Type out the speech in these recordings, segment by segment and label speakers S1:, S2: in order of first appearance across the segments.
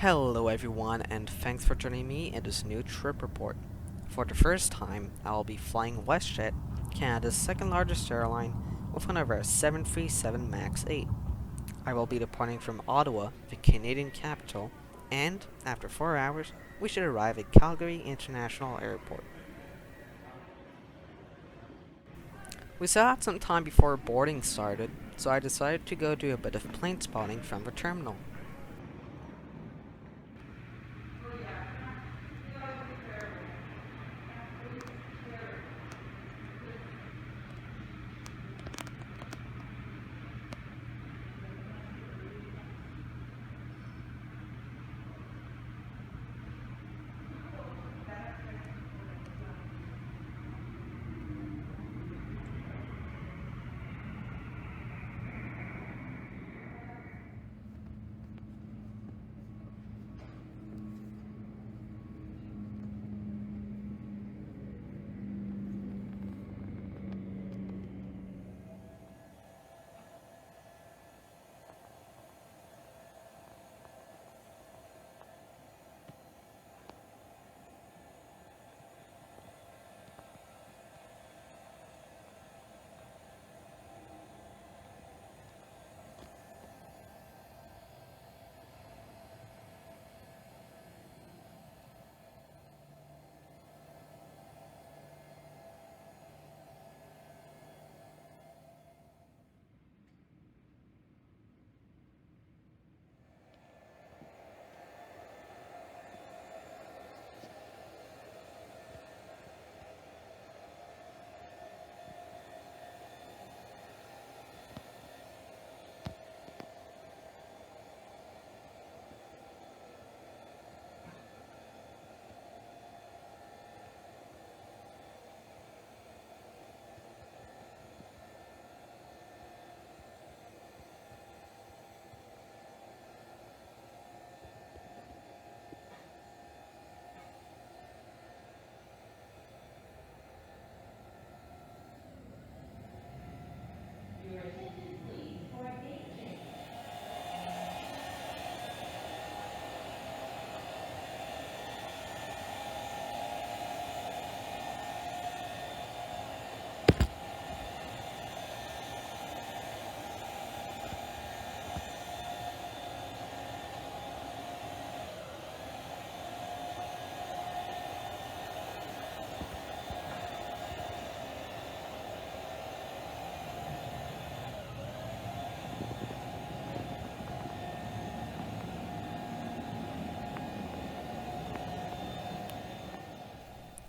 S1: Hello everyone, and thanks for joining me in this new trip report. For the first time, I will be flying WestJet, Canada's second largest airline, with one of our 737 MAX 8. I will be departing from Ottawa, the Canadian capital, and after 4 hours, we should arrive at Calgary International Airport. We still had some time before boarding started, so I decided to go do a bit of plane spotting from the terminal.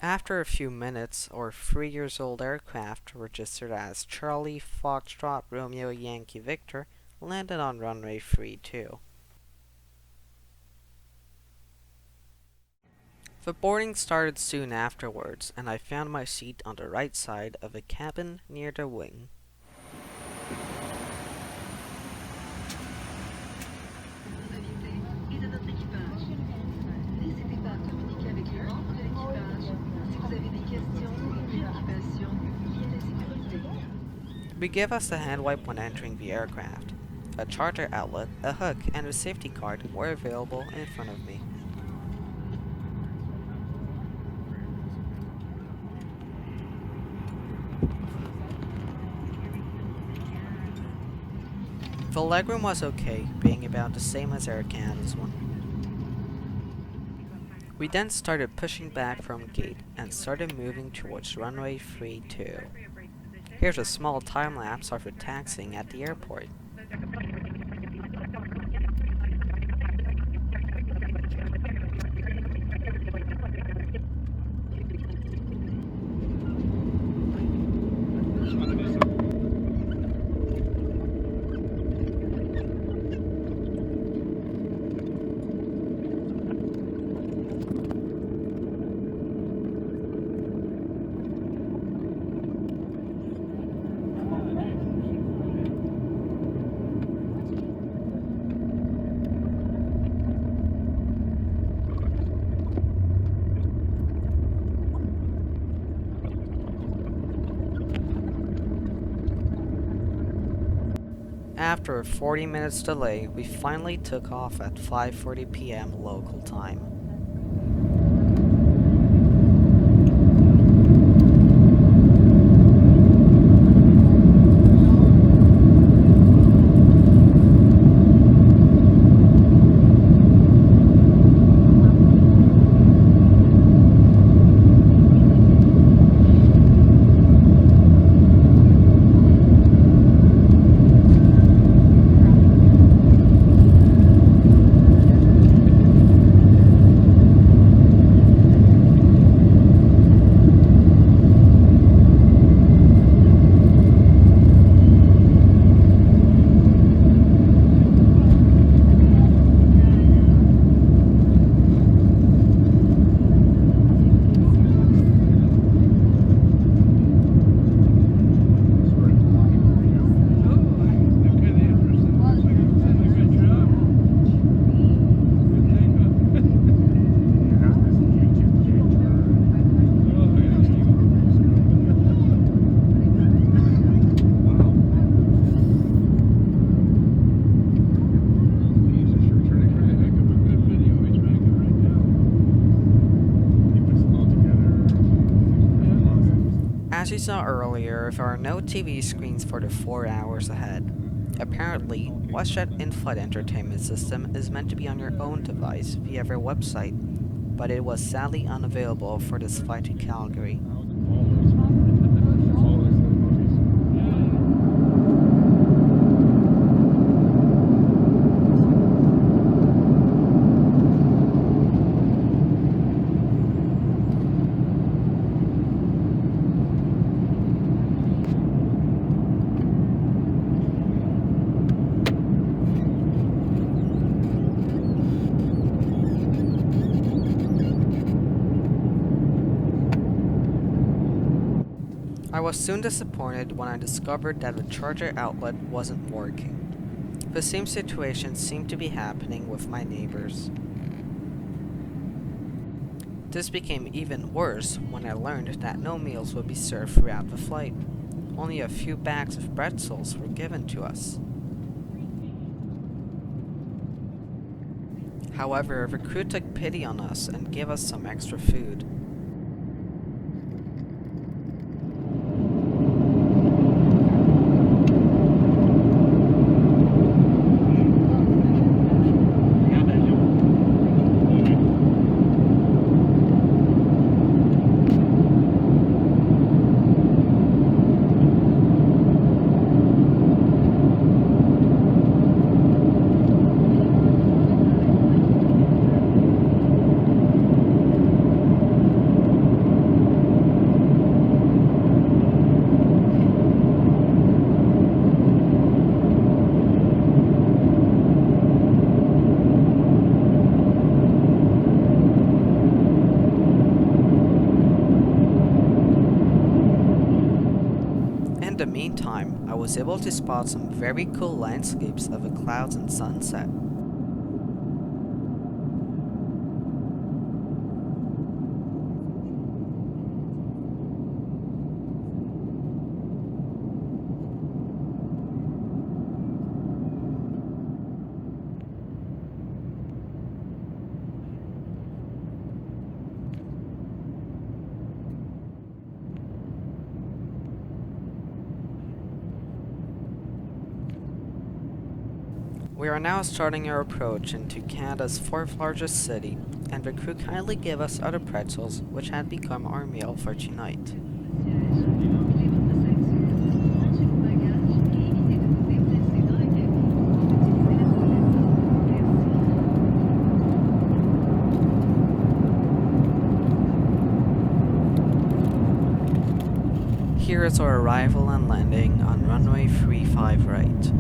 S1: After a few minutes, our 3-year-old aircraft, registered as Charlie Foxtrot Romeo Yankee Victor, landed on runway 32. The boarding started soon afterwards, and I found my seat on the right side of the cabin near the wing. We gave us a hand wipe when entering the aircraft. A charger outlet, a hook, and a safety card were available in front of me. The legroom was okay, being about the same as Air Canada's one. We then started pushing back from gate and started moving towards runway 32. Here's a small time lapse of it taxiing at the airport. After a 40 minutes delay, we finally took off at 5:40 p.m. local time. As you saw earlier, there are no TV screens for the 4 hours ahead. Apparently, WestJet in-flight entertainment system is meant to be on your own device via their website, but it was sadly unavailable for this flight to Calgary. I was soon disappointed when I discovered that the charger outlet wasn't working. The same situation seemed to be happening with my neighbors. This became even worse when I learned that no meals would be served throughout the flight. Only a few bags of pretzels were given to us. However, the crew took pity on us and gave us some extra food. In the meantime, I was able to spot some very cool landscapes of the clouds and sunset. We are now starting our approach into Canada's fourth largest city, and the crew kindly gave us other pretzels, which had become our meal for tonight. Here is our arrival and landing on runway 35 right.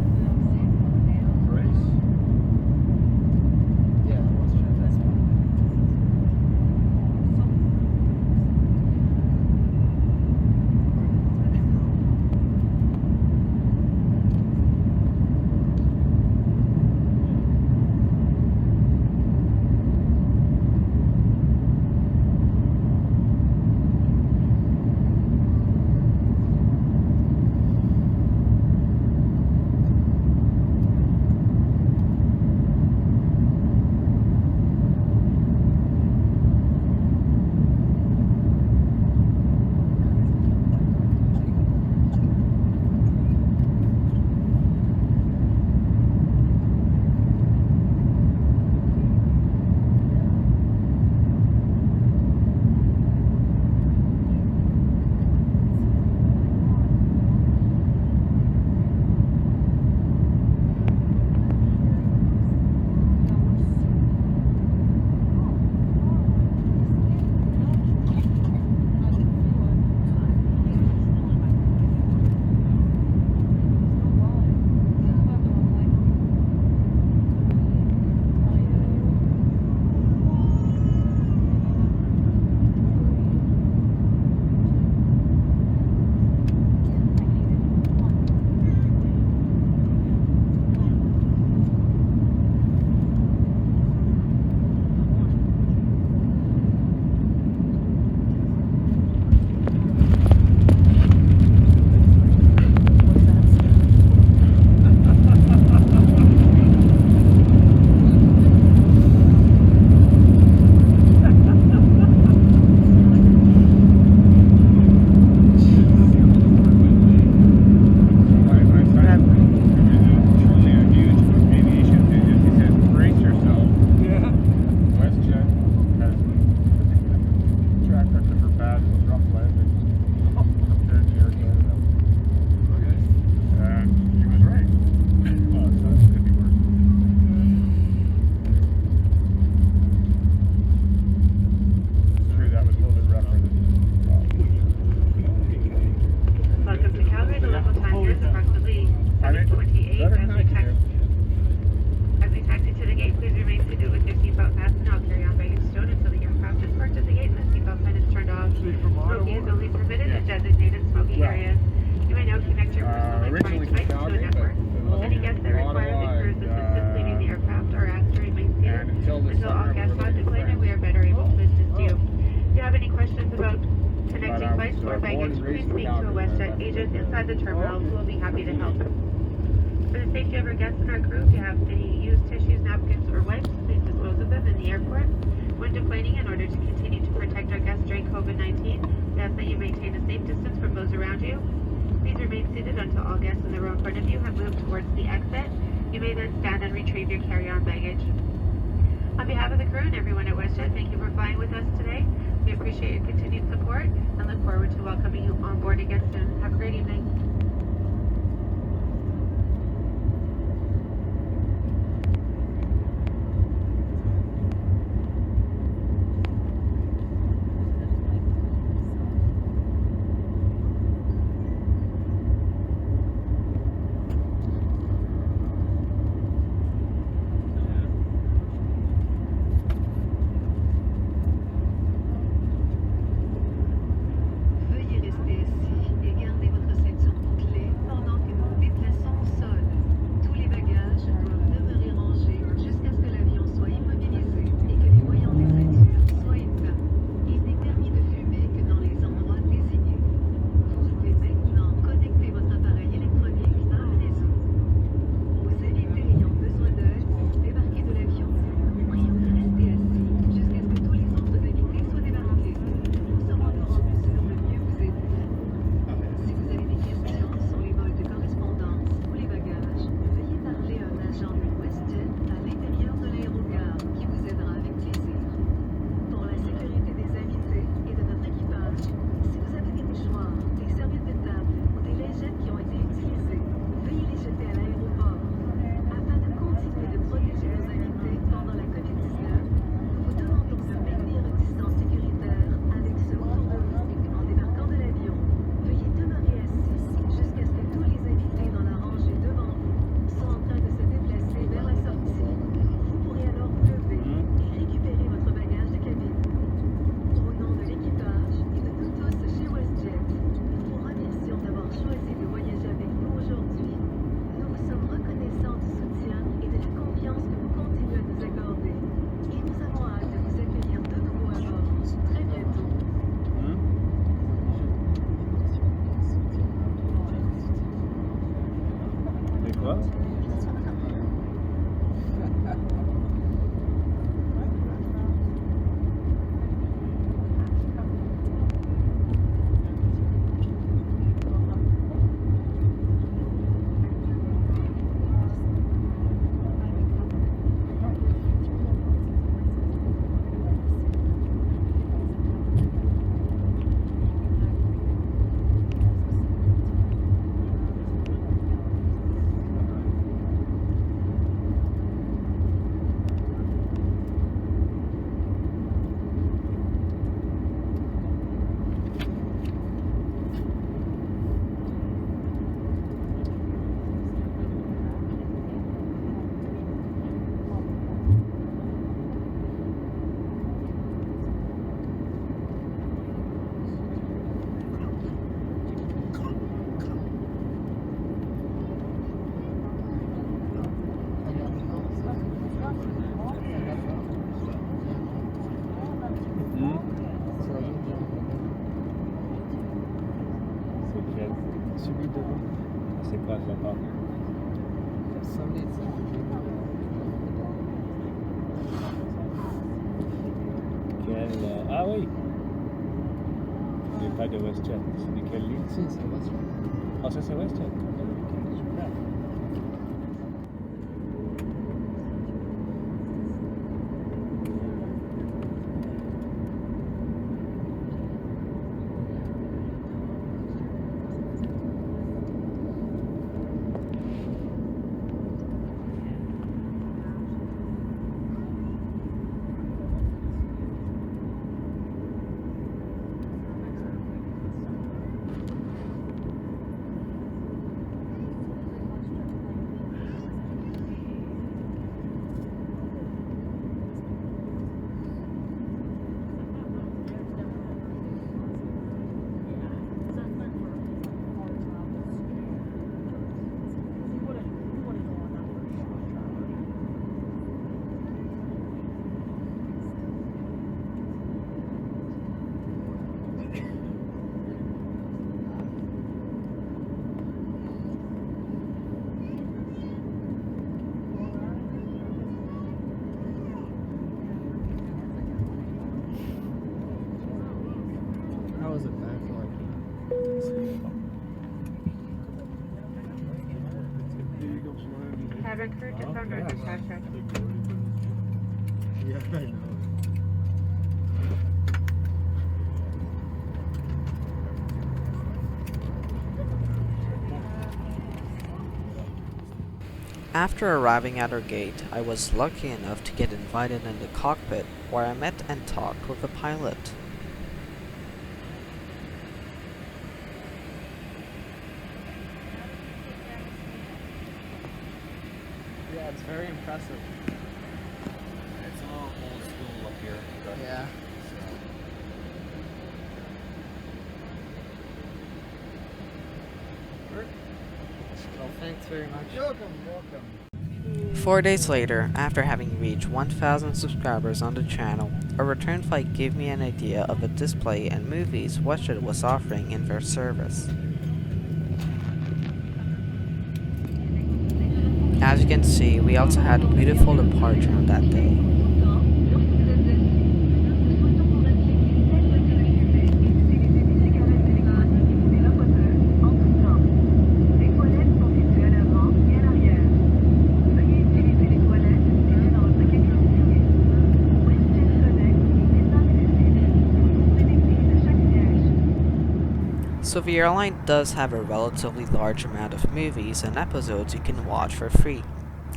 S2: questions about connecting flights or baggage, please speak to a WestJet agent inside the terminal who will be happy to help. For the safety of our guests and our crew, if you have any used tissues, napkins, or wipes, please dispose of them in the airport. When deplaning, in order to continue to protect our guests during COVID-19, we ask that you maintain a safe distance from those around you. Please remain seated until all guests in the row in front of you have moved towards the exit. You may then stand and retrieve your carry-on baggage. On behalf of the crew and everyone at WestJet, thank you for flying with us today. We appreciate your continued support and look forward to welcoming you on board again soon. Have a great evening.
S3: C'est quoi ça part? Ah oui! C'est pas de WestJet, c'est de quelle ligne?
S4: Si, c'est WestJet.
S3: Ah, ça c'est WestJet.
S2: occurred just on our dispatch check.
S4: Yeah, I know.
S1: After arriving at our gate, I was lucky enough to get invited in the cockpit, where I met and talked with the pilot.
S5: Yeah, it's very impressive.
S4: It's a little old school up here. But
S5: Yeah. Well, thanks very much.
S4: welcome.
S1: 4 days later, after having reached 1,000 subscribers on the channel, a return flight gave me an idea of the display and movies WestJet was offering in their service. As you can see, we also had a beautiful departure on that day. So the airline does have a relatively large amount of movies and episodes you can watch for free.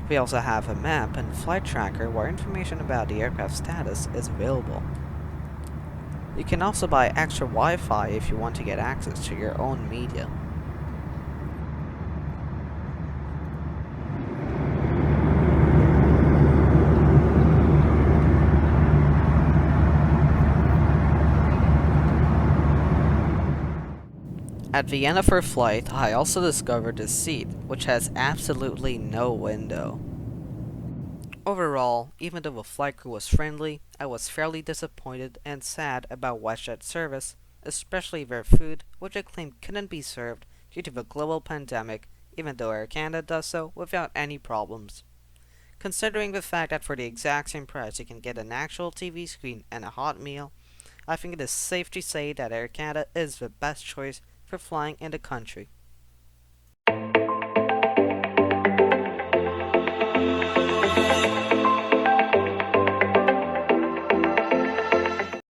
S1: We also have a map and flight tracker where information about the aircraft status is available. You can also buy extra Wi-Fi if you want to get access to your own media. At the end of our flight, I also discovered this seat, which has absolutely no window. Overall, even though the flight crew was friendly, I was fairly disappointed and sad about WestJet service, especially their food, which I claimed couldn't be served due to the global pandemic, even though Air Canada does so without any problems. Considering the fact that for the exact same price you can get an actual TV screen and a hot meal, I think it is safe to say that Air Canada is the best choice for flying in the country.